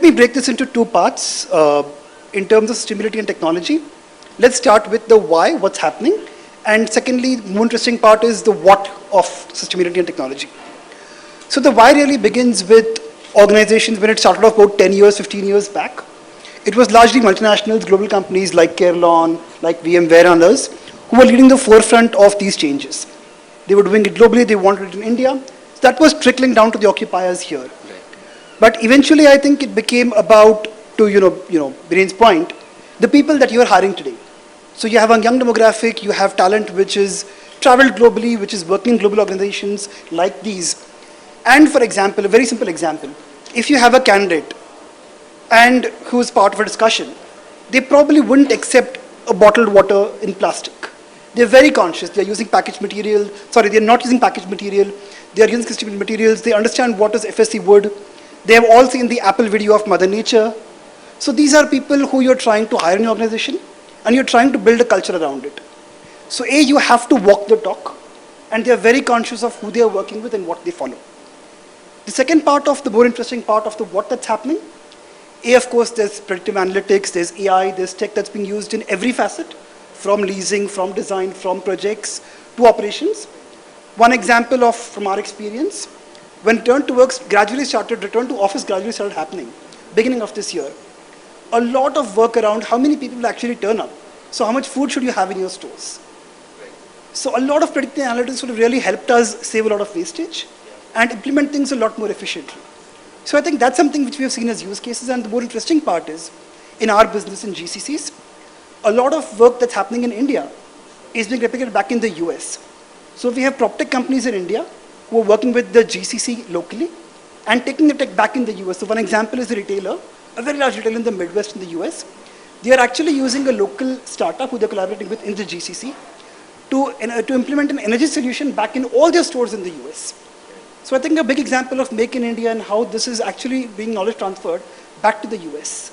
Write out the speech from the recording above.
me break this into two parts in terms of sustainability and technology. Let's start with the why, what's happening. And secondly, the more interesting part is the what of sustainability and technology. So the why really begins with organizations when it started off about 10 years, 15 years back. It was largely multinationals, global companies like Carelon, like VMware and others, who were leading the forefront of these changes. They were doing it globally, they wanted it in India. So that was trickling down to the occupiers here. Right. But eventually, I think it became about, to Birren's point, the people that you are hiring today. So you have a young demographic, you have talent which is traveled globally, which is working in global organizations like these. And for example, a very simple example, if you have a candidate and who is part of a discussion, they probably wouldn't accept a bottled water in plastic. They're very conscious. They're using packaged material. Sorry, they're not using packaged material. They're using sustainable materials. They understand what is FSC wood. They have all seen the Apple video of Mother Nature. So these are people who you're trying to hire in your organization, and you're trying to build a culture around it. So A, you have to walk the talk, and they're very conscious of who they're working with and what they follow. The second part of the more interesting part of the what that's happening, A, of course, there's predictive analytics, there's AI, there's tech that's being used in every facet, from leasing, from design, from projects to operations. One example from our experience, when return to office gradually started happening, beginning of this year, a lot of work around how many people will actually turn up. So how much food should you have in your stores? Right. So a lot of predictive analytics would have really helped us save a lot of wastage and implement things a lot more efficiently. So I think that's something which we have seen as use cases, and the more interesting part is, in our business in GCCs, a lot of work that's happening in India is being replicated back in the US. So we have prop tech companies in India who are working with the GCC locally and taking the tech back in the US. So one example is a retailer, a very large retailer in the Midwest in the US. They are actually using a local startup who they're collaborating with in the GCC to implement an energy solution back in all their stores in the US. So I think a big example of Make in India and how this is actually being knowledge transferred back to the US.